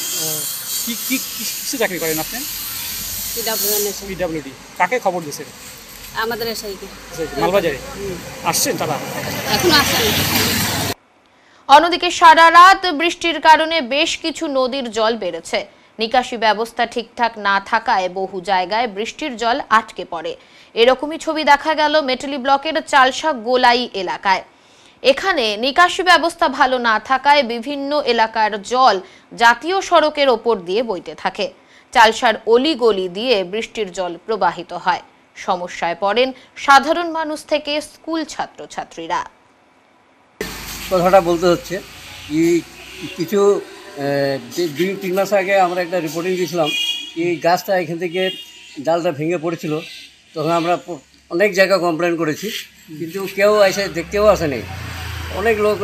Speaker 9: কিসে চাকরি করেন আপনি? পিডব্লিউডি। কাকে খবর দিয়েছেন?
Speaker 6: আমাদের এসআইকে।
Speaker 9: মালবাজারে আসছেন তারা?
Speaker 6: এখন আসছেন।
Speaker 1: অন্যদিকে সারা রাত বৃষ্টির কারণে বেশ কিছু নদীর জল বেড়েছে। নিকাশি ব্যবস্থা ঠিকঠাক না থাকায় বহু জায়গায় বৃষ্টির জল আটকে পড়ে। এরকমই ছবি দেখা গেল মেটালি ব্লকের চালসা গোলাই এলাকায়। এখানে নিকাশি ব্যবস্থা ভালো না থাকায় বিভিন্ন এলাকার জল জাতীয় সড়কের ওপর দিয়ে বইতে থাকে। চালসার অলিগলি দিয়ে বৃষ্টির জল প্রবাহিত হয়। সমস্যায় পড়েন সাধারণ মানুষ থেকে স্কুল ছাত্রছাত্রীরা।
Speaker 12: কথাটা বলতে হচ্ছে কিছু 2-3 মাস আগে আমরা একটা রিপোর্টিং দিয়েছিলাম, এই গাছটা এখান থেকে ডালটা ভেঙে পড়েছিল। তখন আমরা অনেক জায়গায় কমপ্লেন করেছি, কিন্তু কেউ এসে দেখতেও আসেনি। অনেক লোক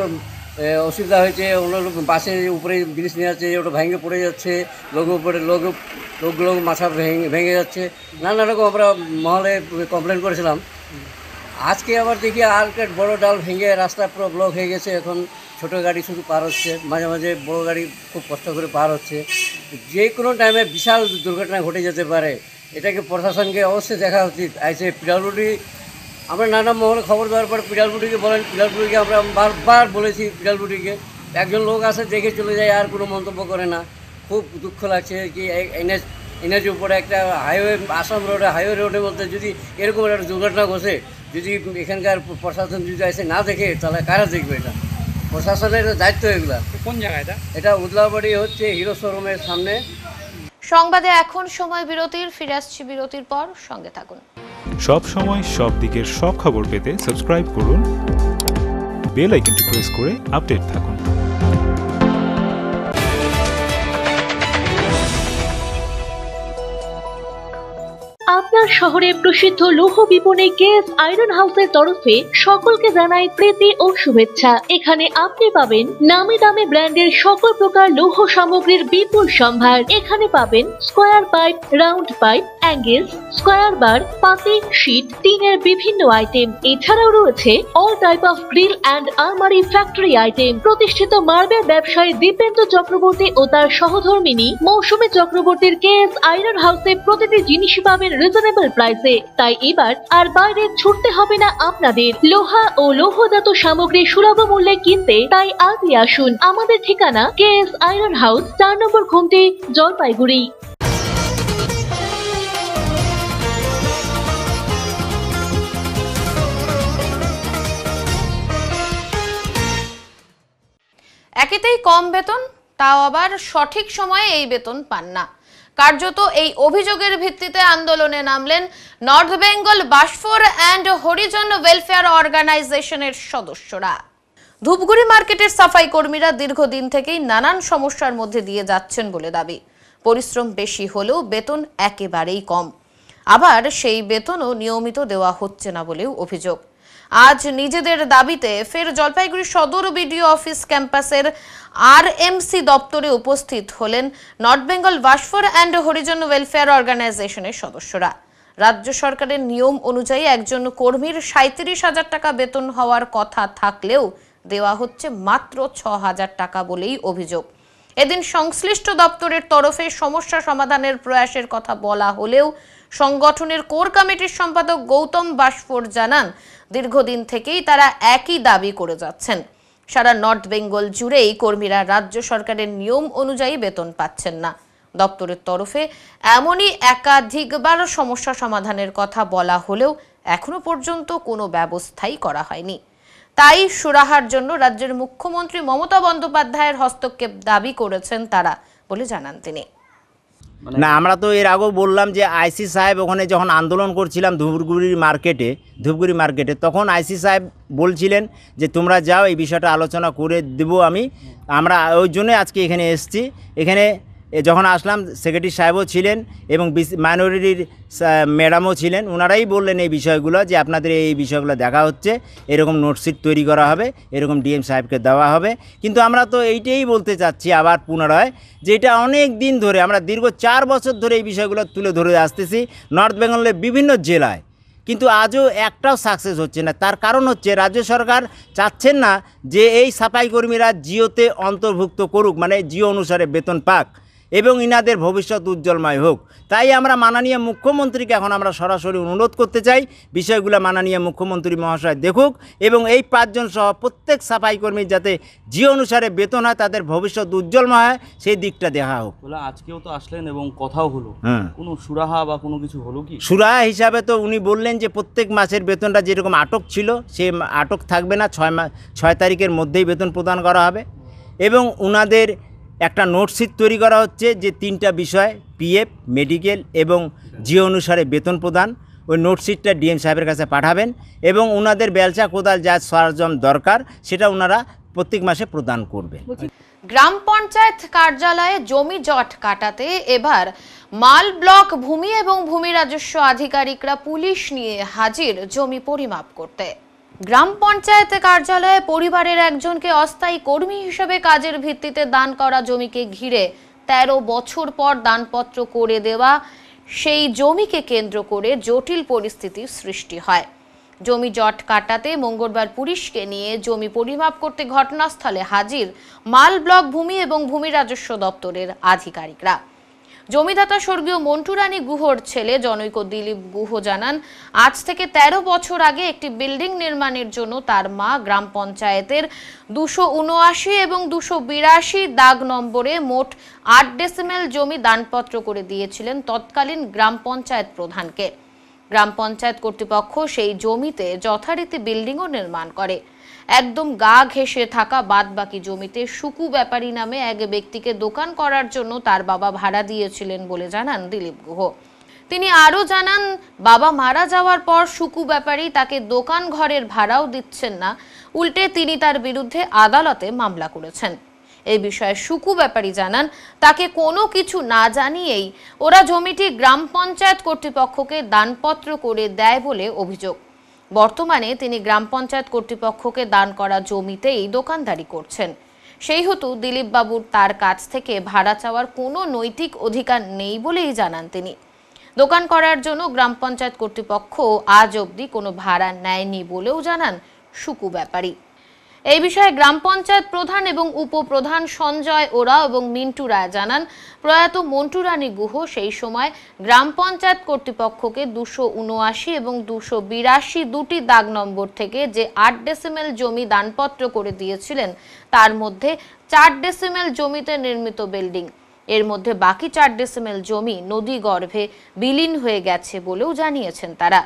Speaker 12: অসুবিধা হয়েছে, অনেক লোক বাসের উপরে ব্রিজ নিয়ে যাচ্ছে, ওটা ভেঙে পড়ে যাচ্ছে, লোকগুলো মাথা ভেঙে যাচ্ছে, নানা রকম আমরা মহলে কমপ্লেন করেছিলাম। আজকে আবার দেখি আর বড় ডাল ভেঙে রাস্তা পুরো ব্লক হয়ে গেছে। এখন ছোট গাড়ি শুধু পার হচ্ছে, মাঝে মাঝে বড় গাড়ি খুব কষ্ট করে পার হচ্ছে। যে কোনো টাইমে বিশাল দুর্ঘটনা ঘটে যেতে পারে, এটাকে প্রশাসনকে অবশ্যই দেখা উচিত। আইসে পিডাব্লিউডি আমরা নানা মহলে খবর দেওয়ার পর পিডাব্লিউডিকে বলেন, পিডাব্লিউডিকে আমরা বারবার বলেছি, পিডাব্লিউডিকে একজন লোক আসে দেখে চলে যায়, আর কোনো মন্তব্য করে না। খুব দুঃখ লাগছে কি এনএচের উপরে একটা হাইওয়ে, আসাম রোডে হাইওয়ে রোডের মধ্যে যদি এরকম একটা দুর্ঘটনা ঘটে, যদি এখানকার প্রশাসন যদি এসে না দেখে, তাহলে কারা দেখবে? এটা প্রশাসনের দায়িত্ব। এগুলা কোন জায়গায়? এটা উদলাবাড়ি হচ্ছে হিরো শোরুমের সামনে।
Speaker 1: সংবাদে এখন সময় বিরতির, ফিরে আসছি বিরতির পর, সঙ্গে থাকুন।
Speaker 13: সব সময় সব দিকের সব খবর পেতে সাবস্ক্রাইব করুন, বেল আইকনটি প্রেস করে আপডেট থাকুন।
Speaker 14: আপনার শহরে প্রসিদ্ধ লৌহ বিপণী কেএস আয়রন হাউসের তরফে সকলকে জানাই প্রীতি ও শুভেচ্ছা। এখানে আপনি পাবেন নামি দামি ব্র্যান্ডের সকল প্রকার লৌহ সামগ্রীর বিপুল সম্ভার। এখানে পাবেন square pipe, round pipe, angles, square bar, পাতি, শীট, টিনের বিভিন্ন আইটেম। এছাড়াও রয়েছে all type of grill and আলমারি ফ্যাক্টরি আইটেম। প্রতিষ্ঠিত মার্বেল ব্যবসায়ী দীপেন্দ্র চক্রবর্তী ও তার সহধর্মিনী মৌসুমী চক্রবর্তীর কেএস আয়রন হাউসে প্রতিটি জিনিসই পাবেন রিজনেবল প্রাইসে। তাই এবার আর বাইরে ছুটতে হবে না আপনাদের। লোহা ও লৌহজাত সামগ্রী সুলভ মূল্যে কিনতে তাই আজই আসুন। আমাদের ঠিকানা কেএস আয়রন হাউস, 4 নম্বর ঘুমটি, জলপাইগুড়ি।
Speaker 1: একেতেই কম বেতন, তাও আবার সঠিক সময়ে এই বেতন পান না। কার্যত এই অভিযোগের ভিত্তিতে আন্দোলনে নামলেন north Bengal Basfore and Harijan welfare অর্গানাইজেশনের সদস্যরা। ধূপগুড়ি মার্কেটের সাফাই কর্মীরা দীর্ঘদিন থেকেই নানান সমস্যার মধ্যে দিয়ে যাচ্ছেন বলে দাবি। পরিশ্রম বেশি হলেও বেতন একেবারেই কম, আবার সেই বেতনও নিয়মিত দেওয়া হচ্ছে না বলেও অভিযোগ। আজ নিজেদের দাবিতে ফের জলপাইগুড়ি সদর বিডিও অফিস ক্যাম্পাসের আরএমসি দপ্তরে উপস্থিত হলেন north Bengal Basfore and Harijan welfare অর্গানাইজেশনের সদস্যরা। রাজ্য সরকারের নিয়ম অনুযায়ী একজন কর্মীর 37,000 টাকা বেতন হওয়ার কথা থাকলেও দেওয়া হচ্ছে মাত্র 6,000 টাকা বলেই অভিযোগ। এদিন সংশ্লিষ্ট দপ্তরের তরফে সমস্যা সমাধানের প্রয়াসের কথা বলা হলেও সংগঠনের কোর কমিটির সম্পাদক গৌতম বাসফোর জানান, দীর্ঘদিন থেকেই তারা একই দাবি করে যাচ্ছেন। সারা নর্থ বেঙ্গল জুড়েই কর্মীরা রাজ্য সরকারের নিয়ম অনুযায়ী বেতন পাচ্ছেন না। দপ্তরের তরফে এমনই একাধিকবার সমস্যা সমাধানের কথা বলা হলেও এখনো পর্যন্ত কোনো ব্যবস্থাই করা হয়নি। তাই সুরাহার জন্য রাজ্যের মুখ্যমন্ত্রী মমতা বন্দ্যোপাধ্যায়ের হস্তক্ষেপ দাবি করেছেন তারা বলে জানান তিনি।
Speaker 15: না, আমরা তো এর আগেও বললাম যে আইসি সাহেব ওখানে যখন আন্দোলন করছিলাম ধূপগুড়ি মার্কেটে, তখন আইসি সাহেব বলছিলেন যে তোমরা যাও, এই বিষয়টা আলোচনা করে দেবো আমরা ওই জন্যই আজকে এখানে এসেছি। এখানে যখন আসলাম সেক্রেটারি সাহেবও ছিলেন এবং মাইনরিটির ম্যাডামও ছিলেন। ওনারাই বললেন এই বিষয়গুলো, যে আপনাদের এই বিষয়গুলো দেখা হচ্ছে, এরকম নোটশিট তৈরি করা হবে, এরকম ডিএম সাহেবকে দেওয়া হবে। কিন্তু আমরা তো এইটাই বলতে চাচ্ছি আবার পুনরায়, যে এটা অনেক দিন ধরে আমরা দীর্ঘ 4 বছর ধরে এই বিষয়গুলো তুলে ধরে আসতেছি নর্থ বেঙ্গলের বিভিন্ন জেলায়, কিন্তু আজও একটাও সাকসেস হচ্ছে না। তার কারণ হচ্ছে রাজ্য সরকার চাচ্ছেন না যে এই সাফাই কর্মীরা জিওতে অন্তর্ভুক্ত করুক, মানে জিও অনুসারে বেতন পাক। এবং ইনাদের ভবিষ্যৎ উজ্জ্বলময় হোক। তাই আমরা মাননীয় মুখ্যমন্ত্রীকে এখন আমরা সরাসরি অনুরোধ করতে চাই, বিষয়গুলো মাননীয় মুখ্যমন্ত্রী মহাশয় দেখুক এবং এই 5 জন সহ প্রত্যেক সাফাই কর্মীর যাতে যে অনুসারে বেতন হয় তাদের ভবিষ্যৎ উজ্জ্বলময় হয় সেই দিকটা দেখা হোক।
Speaker 16: বলে আজকেও তো আসলেন এবং কথাও হলো, কোনো সুরাহা বা কোনো কিছু হলো কি?
Speaker 15: সুরাহা হিসাবে তো উনি বললেন যে প্রত্যেক মাসের বেতনটা যেরকম আটক ছিল সে আটক থাকবে না, 6 তারিখের মধ্যেই বেতন প্রদান করা হবে এবং উনাদের একটা নোটশিট তৈরি করা হচ্ছে যে 3টা বিষয় পিএফ, মেডিকেল এবং যে অনুসারে বেতন প্রদান, ওই নোটশিটটা ডিএম সাহেবের কাছে পাঠাবেন এবং ওনাদের বেলচা কোদাল যা সরঞ্জাম দরকার সেটা ওনারা প্রত্যেক মাসে প্রদান করবেন।
Speaker 1: গ্রাম পঞ্চায়েত কার্যালয়ে জমি জট কাটাতে এবার মাল ব্লক ভূমি এবং ভূমি রাজস্ব আধিকারিকরা পুলিশ নিয়ে হাজির জমি পরিমাপ করতে। গ্রাম পঞ্চায়েত কার্যালয়ে পরিবারের একজনকে অস্থায়ী কর্মী হিসেবে কাজের ভিত্তিতে দান করা জমিকে ঘিরে 13 বছর পর দানপত্র করে দেওয়া সেই জমিকে কেন্দ্র করে জটিল পরিস্থিতির সৃষ্টি হয়। জমি জট কাটাতে মঙ্গলবার পুলিশকে নিয়ে জমি পরিমাপ করতে ঘটনাস্থলে হাজির মাল ব্লক ভূমি এবং ভূমি রাজস্ব দপ্তরের আধিকারিকরা। জমিদাতা স্বর্গীয় মন্টু রানী গুহর ছেলে জনৈক দিলীপ গুহ জানান, আজ থেকে 13 বছর আগে একটি বিল্ডিং নির্মাণের জন্য তার মা গ্রাম পঞ্চায়েতের 279 এবং 282 দাগ নম্বরে মোট 8 ডেসিমেল জমি দানপত্র করে দিয়েছিলেন তৎকালীন গ্রাম পঞ্চায়েত প্রধানকে। গ্রাম পঞ্চায়েত কর্তৃপক্ষ সেই জমিতে যথারীতি বিল্ডিংও নির্মাণ করে। একদম গা ঘেঁষে থাকা বাদবাকি জমিতে সুকু ব্যাপারী নামে এক ব্যক্তিকে দোকান করার জন্য তার বাবা ভাড়া দিয়েছিলেন বলে জানান দিলীপ গুহ। তিনি আরও জানান, বাবা মারা যাওয়ার পর সুকু ব্যাপারী তাকে দোকান ঘরের ভাড়াও দিচ্ছেন না, উল্টে তিনি তার বিরুদ্ধে আদালতে মামলা করেছেন। এই বিষয়ে সুকু ব্যাপারী জানান, তাকে কোনো কিছু না জানিয়েই ওরা জমিটি গ্রাম পঞ্চায়েত কর্তৃপক্ষকে দানপত্র করে দেয় বলে অভিযোগ। বর্তমানে তিনি গ্রাম পঞ্চায়েত কর্তৃপক্ষকে দান করা জমিতেই দোকানদারি করছেন। সেই হেতু দিলীপ বাবুর তার কাছ থেকে ভাড়া চাওয়ার কোনো নৈতিক অধিকার নেই বলেই জানান তিনি। দোকান করার জন্য গ্রাম পঞ্চায়েত কর্তৃপক্ষ আজ অবধি কোনো ভাড়া নেয়নি বলেও জানান সুকু ব্যাপারী। এই বিষয়ে গ্রাম পঞ্চায়েত প্রধান এবং উপপ্রধান সঞ্জয় ওরা এবং মিন্টু রায় জানান, প্রয়াত মন্টু রানী গুহ সেই সময় গ্রাম পঞ্চায়েত কর্তৃপক্ষকে 279 এবং 282 দুটি দাগ নম্বর থেকে যে 8 ডেসিমেল জমি দানপত্র করে দিয়েছিলেন তার মধ্যে 4 ডেসিমেল জমিতে নির্মিত বিল্ডিং, এর মধ্যে বাকি 4 ডেসিমেল জমি নদী গর্ভে বিলীন হয়ে গেছে বলেও জানিয়েছেন তারা।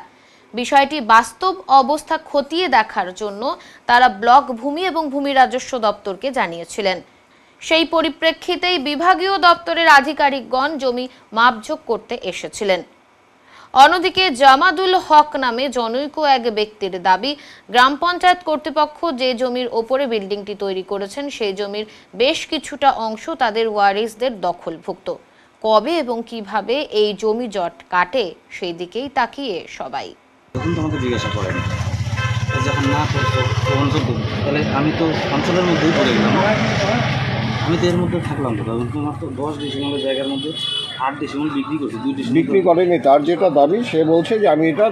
Speaker 1: বিষয়টি বাস্তব অবস্থা খতিয়ে দেখার জন্য তারা ব্লক ভূমি এবং ভূমি রাজস্ব দপ্তরকে জানিয়েছিলেন। সেই পরিপ্রেক্ষিতেই বিভাগীয় দপ্তরের আধিকারিকগণ জমি মাপঝোঁক করতে এসেছিলেন। অন্যদিকে জামাদুল হক নামে জনৈক এক ব্যক্তির দাবি, গ্রাম পঞ্চায়েত কর্তৃপক্ষ যে জমির ওপরে বিল্ডিংটি তৈরি করেছেন সেই জমির বেশ কিছুটা অংশ তাদের ওয়ারিসদের দখলভুক্ত। কবে এবং কিভাবে এই জমি জট কাটে সেই দিকেই তাকিয়ে সবাই।
Speaker 17: তখন তো আমাকে জিজ্ঞাসা করেন, যখন না করতো তখন তো তাহলে আমি তো অঞ্চলের মধ্যেই পড়ে গেলাম, আমি তো এর মধ্যে থাকলাম তো তখন তোমার তো 10 ডিসিমেলের জায়গার মধ্যে 8 ডিসিমেল বিক্রি করছি, 2 ডিসিমেল
Speaker 8: বিক্রি করেনি। তার যেটা দাবি সে বলছে যে আমি এটা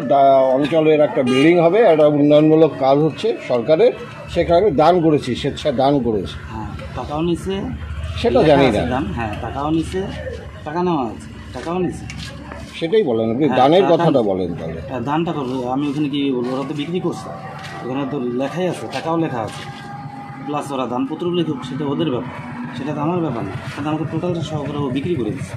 Speaker 8: অঞ্চলের একটা বিল্ডিং হবে, একটা উন্নয়নমূলক কাজ হচ্ছে সরকারের, সেখানে আমি দান করেছি, স্বেচ্ছা দান করেছি।
Speaker 17: হ্যাঁ, টাকাও নিচ্ছে
Speaker 8: সেটা জানি না।
Speaker 17: হ্যাঁ, টাকাও নিচ্ছে, টাকা নেওয়া আছে, টাকাও নিচ্ছে,
Speaker 8: সেটাই বলেন আপনি, দানের কথাটা বলেন। তাহলে
Speaker 17: দানটা করবো আমি ওখানে কি বলবো, ওরা তো বিক্রি করছে, ওখানে তো লেখাই আছে, টাকাও লেখা আছে, প্লাস ওরা দানপত্র লিখুক সেটা ওদের ব্যাপার, সেটা তো আমার ব্যাপার না। কিন্তু আমাকে টোটালটা সহকারে বিক্রি করে দিচ্ছে।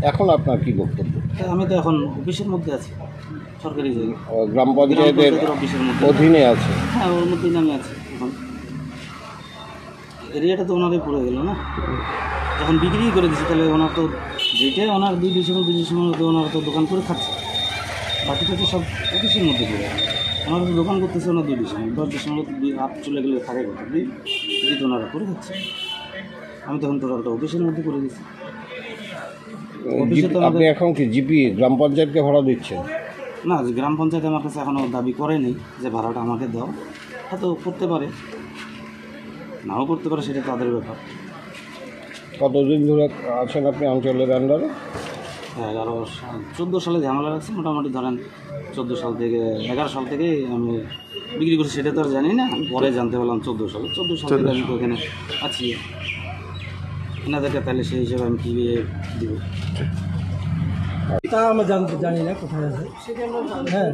Speaker 8: এখন আপনার কি বক্তব্য?
Speaker 17: আমি তো এখন অফিসের মধ্যে আছি, সরকারি
Speaker 8: গ্রাম পঞ্চায়েতের
Speaker 17: অফিসের মধ্যে
Speaker 8: অধীনে আছে।
Speaker 17: হ্যাঁ, ওর মধ্যেই আমি আছি। এখন এরিয়াটা তো ওনারই পড়ে গেল না, যখন বিক্রি করে দিচ্ছে তাহলে ওনার তো যেটাই ওনার 2 ডিসিমেল ওনারা তো দোকান করে খাচ্ছে, বাকিটা তো সব অফিসের মধ্যে পড়ে গেল। ওনারা তো দোকান করতেছে ওনার 2 ডিসিমেল, 10 ডিসিমেল হাত চলে গেলে থাকে কথা দিই তো ওনারা করে খাচ্ছে। আমি তখন টোটালটা অফিসের মধ্যে করে দিচ্ছি।
Speaker 8: আপনি এখন কি জিপি গ্রাম পঞ্চায়েতকে ভাড়া দিচ্ছেন?
Speaker 17: না, গ্রাম পঞ্চায়েত আমার কাছে এখনও দাবি করেনি যে ভাড়াটা আমাকে দাও, হয়তো করতে পারে, নাও করতে পারে, সেটা তাদের ব্যাপার।
Speaker 8: কতদিন ধরে আছেন আপনি অঞ্চলের আন্ডারে?
Speaker 17: 14 সালে ঝামেলা রাখছি, মোটামুটি ধরেন 14 সাল থেকে 11 সাল থেকে আমি বিক্রি করছি, সেটা তো আর জানি না, পরে জানতে পারলাম 14 সালে। 14 সাল থেকে আমি তো এখানে আছি। এনাদেরকে, তাহলে সেই হিসেবে আমি কী দিব
Speaker 18: তা আমরা জানি না কোথায় আছে। হ্যাঁ,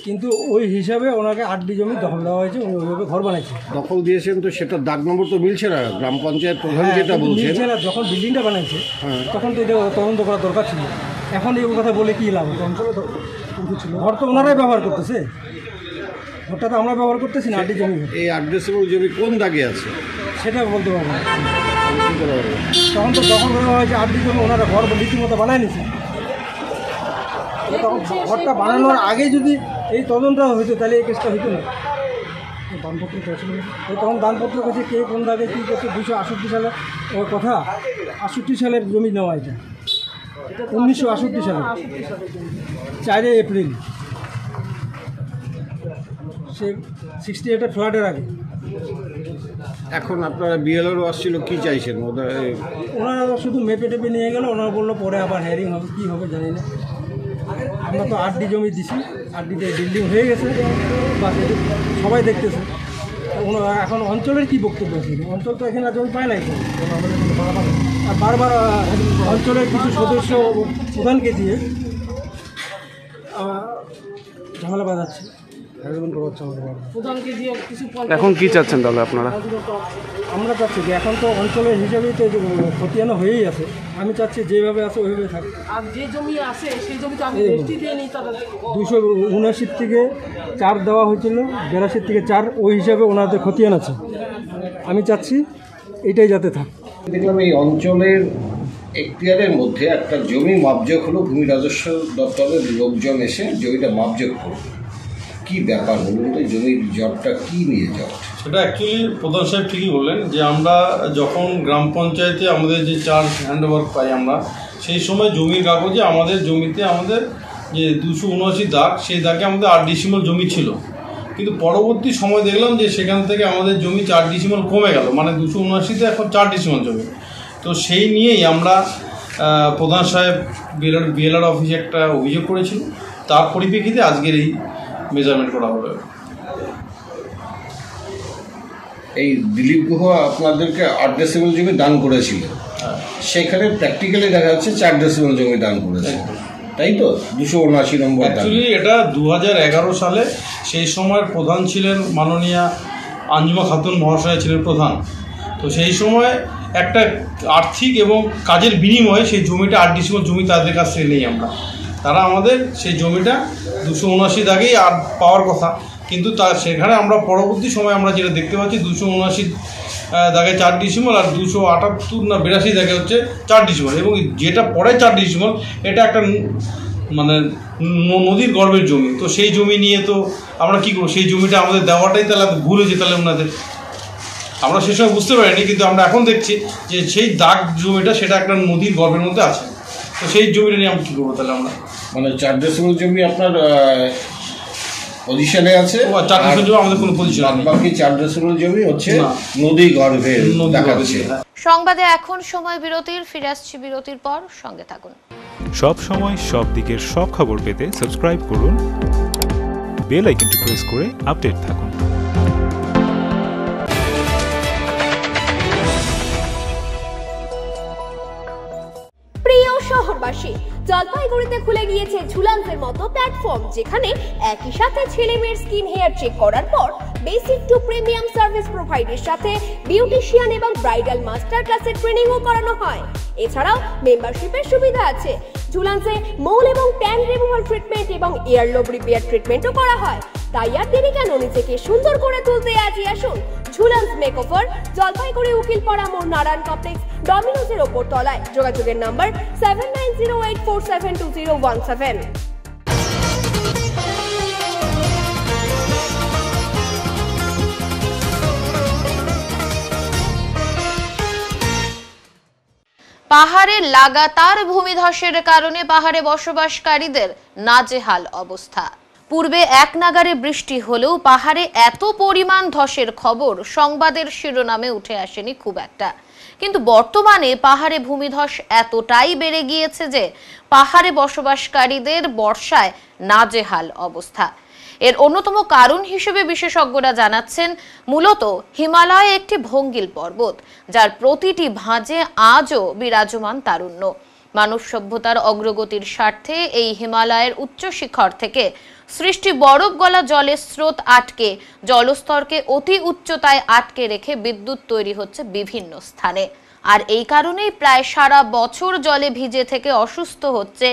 Speaker 18: কিন্তু ওই হিসাবে ওনাকে 8 জমি দখল দেওয়া হয়েছে, উনি ওইভাবে ঘর বানাইছে।
Speaker 8: দখল দিয়েছেন তো সেটা দাগ নম্বর তো মিলছে না, গ্রাম পঞ্চায়েত প্রধান যেটা বলছেন।
Speaker 18: যখন বিল্ডিংটা বানাইছে তখন তো এটা তদন্ত করা দরকার ছিল। এখন এই কথা বলে কী লাভ? ঘর তো ওনারাই ব্যবহার করতেছে, ঘরটা তো আমরা ব্যবহার করতেছি না। 8 জমি,
Speaker 8: এই অ্যাড্রেসেবল জমি কোন দাগে আছে
Speaker 18: সেটা বলতে পারবো না। তখন তো দখল করা হয়েছে 8 জমি, ওনারা ঘর রীতিমতো বানায় নিছে। তখন ঘরটা বানানোর আগে যদি এই তদন্ত হইতো তাহলে এই কেসটা হইতো না। দানপত্র তখন দানপত্র কাছে কে কোন দাগে কী করছে, 268 সালে ওর কথা, 68 সালের জমি নেওয়া এটা, 1968 সালে 4 এপ্রিল, সে 68 ফ্লাডের আগে।
Speaker 8: এখন আপনারা বিএলআরও আসছিল, কি চাইছেন?
Speaker 18: ওনারা শুধু মেপে টেপে নিয়ে গেল, ওনারা বললো পরে আবার হেয়ারিং হবে, কী হবে জানি না। আমরা তো 8 জমি দিছি, 8 বিল্ডিং হয়ে গেছে, বাস সবাই দেখতেছে। এখন অঞ্চলের কি বক্তব্য আছে? অঞ্চল তো এখানে জমি পায় নাই, আর বারবার অঞ্চলের কিছু সদস্য প্রধানকে দিয়ে ঝামেলা বাজাচ্ছে।
Speaker 3: এখন কি চাচ্ছেন তাহলে আপনারা?
Speaker 18: আমরা চাচ্ছি যে এখন তো অঞ্চলের হিসাবেই তো খতিয়ানো হয়েই আছে, আমি চাচ্ছি যেভাবে আছে ওইভাবে থাকে।
Speaker 6: আর যে জমি আছে সেই জমি তো আমি রেজিস্ট্রি দিয়ে নিই, তাদের
Speaker 18: 279 থেকে 4 দেওয়া হয়েছিল, 82 থেকে 4, ওই হিসাবে ওনাদের খতিয়ান আছে। আমি চাচ্ছি এটাই যাতে থাকে।
Speaker 8: দেখলাম এই অঞ্চলের এখতিয়ারের মধ্যে একটা জমি মাপজোক হলো, ভূমি রাজস্ব দপ্তরের লোকজন এসে জমিটা মাপজোক করলো। কি ব্যাপার বলুন তো, জমির জটটা কি নিয়ে জট?
Speaker 19: সেটা অ্যাকচুয়ালি প্রধান সাহেব ঠিকই বললেন যে আমরা যখন গ্রাম পঞ্চায়েতে আমাদের যে চার্জ হ্যান্ডওভার পাই আমরা, সেই সময় জমির কাগজে আমাদের জমিতে আমাদের যে 279 দাগ, সেই দাগে আমাদের 8 ডিসিমাল জমি ছিল। কিন্তু পরবর্তী সময় দেখলাম যে সেখান থেকে আমাদের জমি 4 ডিসিমাল কমে গেল, মানে 279তে এখন 4 ডিসিমাল জমি। তো সেই নিয়েই আমরা প্রধান সাহেব বিএলআর অফিসে একটা অভিযোগ করেছিল, তার পরিপ্রেক্ষিতে আজকের এই মেজারমেন্ট করা হবে।
Speaker 8: এই দিলীপ গুহ আপনাদেরকে 8 ডেসিমেল জমি দান করেছিল, সেখানে প্র্যাকটিক্যালি দেখা যাচ্ছে 4 ডেসিমেল জমি দান করেছে, তাই তো? 279 নম্বর।
Speaker 19: অ্যাকচুয়ালি এটা 2011 সালে সেই সময়ের প্রধান ছিলেন মাননীয়া আঞ্জুমা খাতুন মহাশয় ছিলেন প্রধান। তো সেই সময় একটা আর্থিক এবং কাজের বিনিময়ে সেই জমিটা 8 ডিসিমাল জমি তাদের কাছ থেকে নেই আমরা। তারা আমাদের সেই জমিটা 279 দাগেই আর পাওয়ার কথা, কিন্তু সেখানে আমরা পরবর্তী সময় আমরা যেটা দেখতে পাচ্ছি 279 দাগে 4 ডিসিমাল আর 278 না 82 দাগে হচ্ছে 4 ডিসিমাল, এবং যেটা পরে 4 ডিসিমাল এটা একটা মানে নদীর গর্ভের জমি। তো সেই জমি নিয়ে তো আমরা কী করবো? সেই জমিটা আমাদের দেওয়াটাই তাহলে ভুল হয়েছে তাহলে ওনাদের। আমরা সে সময় বুঝতে পারিনি, কিন্তু আমরা এখন দেখছি যে সেই দাগ জমিটা সেটা একটা নদীর গর্ভের মধ্যে আছে। তো সেই জমিটা নিয়ে আমরা কী করবো তাহলে? আমরা
Speaker 8: মানে 4 ডেসিমেল জমি আপনার পজিশনে আছে,
Speaker 19: 4 ডেসিমেল জমি আমাদের কোনো পজিশন নেই,
Speaker 8: বাকি 4 ডেসিমেল জমি হচ্ছে নদী গর্ভে দেখাচ্ছে।
Speaker 1: সংবাদে এখন সময় বিরতির, ফিরে আসছি বিরতির পর, সঙ্গে থাকুন।
Speaker 13: সব সময় সব দিকের সব খবর পেতে সাবস্ক্রাইব করুন, বেল আইকনটি প্রেস করে আপডেট থাকুন।
Speaker 20: প্রিয় শহরবাসী, জলপাইগুড়িতে খুলে গিয়েছে ঝুলান্সের মতো প্ল্যাটফর্ম, যেখানে একই সাথে ছেলে মেয়ের স্কিন হেয়ার চেক করার পর বেসিক টু প্রিমিয়াম সার্ভিস প্রোভাইডের সাথে বিউটিশিয়ান এবং ব্রাইডাল মাস্টার ক্লাসের ট্রেনিংও করানো হয়। এছাড়াও মেম্বারশিপের সুবিধা আছে। ঝুলান্সে মৌল এবং ট্যান রিমুভাল ট্রিটমেন্ট এবং ইয়ারলোব রিপেয়ার ট্রিটমেন্টও করা হয়। তাই আর দেরি কেন, নিজেকে সুন্দর করে তুলতে আজই আসুন ঝুলান্স মেকওভার, জলপাইগুড়ি উকিলপাড়া মোড়, নারায়ণ কমপ্লেক্স, ডমিনোজের ওপর তলায়। যোগাযোগের নাম্বার 7908472017।
Speaker 1: পাহাড়ে লাগাতার ভূমিধসের কারণে পাহাড়ে বসবাসকারীদের নাজেহাল অবস্থা। পূর্বে এক নাগারে বৃষ্টি হলেও পাহাড়ে এত পরিমাণ ধসের খবর সংবাদের শিরোনামে উঠে আসেনি খুব একটা, কিন্তু বর্তমানে পাহাড়ে ভূমিধস এতটাই বেড়ে গিয়েছে যে পাহাড়ে বসবাসকারীদের বর্ষায় নাজেহাল অবস্থা। এর অন্যতম কারণ হিসেবে বিশেষজ্ঞরা জানাচ্ছেন মূলত হিমালয় একটি ভঙ্গিল পর্বত, যার প্রতিটি ভাঁজে আজও বিরাজমান তারুণ্য। মানব সভ্যতার অগ্রগতির স্বার্থে এই হিমালয়ের উচ্চ শিখর থেকে সৃষ্টি বরফ গলা জলের স্রোত আটকে জলস্তরকে অতি উচ্চতায় আটকে রেখে বিদ্যুৎ তৈরি হচ্ছে বিভিন্ন স্থানে। আর এই কারণেই প্রায় সারা বছর জলে ভিজে থেকে অসুস্থ হচ্ছে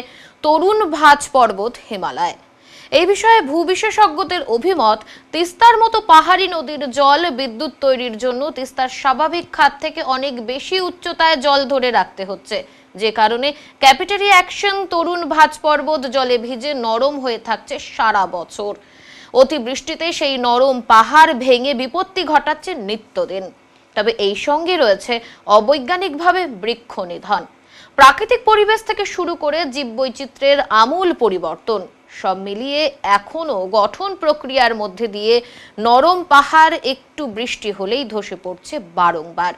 Speaker 1: তরুণ ভাঁজ পর্বত হিমালয়। এই বিষয়ে ভূবিশেষজ্ঞদের অভিমত, তিস্তার মতো পাহাড়ি নদীর জল বিদ্যুৎ তৈরির জন্য তিস্তার স্বাভাবিক খাত থেকে অনেক বেশি উচ্চতায় জল ধরে রাখতে হচ্ছে, যে কারণে ক্যাপিটারি অ্যাকশন তরুণ ভাঁজ পর্বত জলে ভিজে নরম হয়ে থাকছে সারা বছর। অতিবৃষ্টিতে সেই নরম পাহাড় ভেঙে বিপত্তি ঘটাচ্ছে নিত্যদিন। তবে এই সঙ্গে রয়েছে অবৈজ্ঞানিকভাবে বৃক্ষ নিধন, প্রাকৃতিক পরিবেশ থেকে শুরু করে জীববৈচিত্র্যের আমূল পরিবর্তন। সব মিলিয়ে এখনো গঠন প্রক্রিয়ার মধ্যে দিয়ে নরম পাহাড় একটু বৃষ্টি হলেই ধসে পড়ছে বারংবার।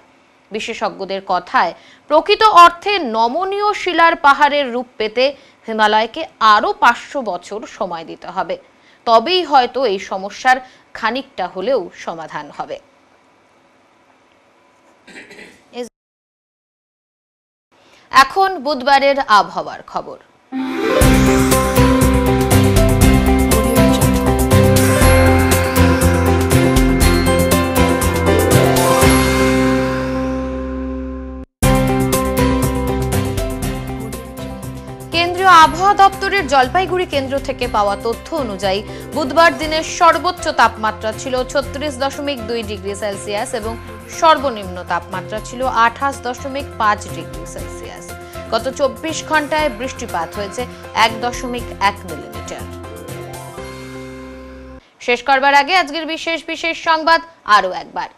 Speaker 1: বিশেষজ্ঞদের কথায় প্রকৃত অর্থে নমনীয় শিলার পাহাড়ের রূপ পেতে হিমালয়কে আরো 500 বছর সময় দিতে হবে, তবেই হয়তো এই সমস্যার খানিকটা হলেও সমাধান হবে। এখন বুধবারের আবহাওয়ার খবর। কেন্দ্রীয় আবহাওয়া দপ্তরের জলপাইগুড়ি কেন্দ্র থেকে পাওয়া তথ্য অনুযায়ী বুধবার দিনের সর্বোচ্চ তাপমাত্রা ছিল 36.2 ডিগ্রি সেলসিয়াস এবং সর্বনিম্ন তাপমাত্রা ছিল 28.5 ডিগ্রি সেলসিয়াস। গত 24 ঘন্টায় বৃষ্টিপাত হয়েছে 1.1 মিলিমিটার। শেষ করবার আগে আজকের বিশেষ সংবাদ আরো একবার।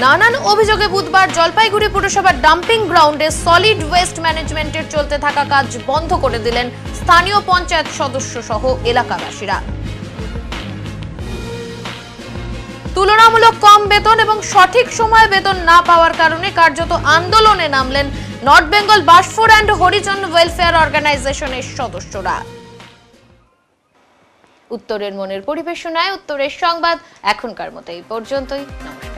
Speaker 1: নানান অভিযোগে বুধবার জলপাইগুড়ি পুরসভার ডাম্পিং গ্রাউন্ডে সলিড ওয়েস্ট ম্যানেজমেন্টের চলতে থাকা কাজ বন্ধ করে দিলেন স্থানীয় পঞ্চায়েত সদস্য সহ এলাকাবাসীরা। তুলনামূলক কম বেতন এবং সঠিক সময়ে বেতন না পাওয়ার কারণে কার্যত আন্দোলনে নামলেন north Bengal Basfore and Harijan welfare অর্গানাইজেশনের সদস্যরা। উত্তরের মনের পরিবেশনায় উত্তরের সংবাদ এখনকার মতো এই পর্যন্তই। নমস্কার।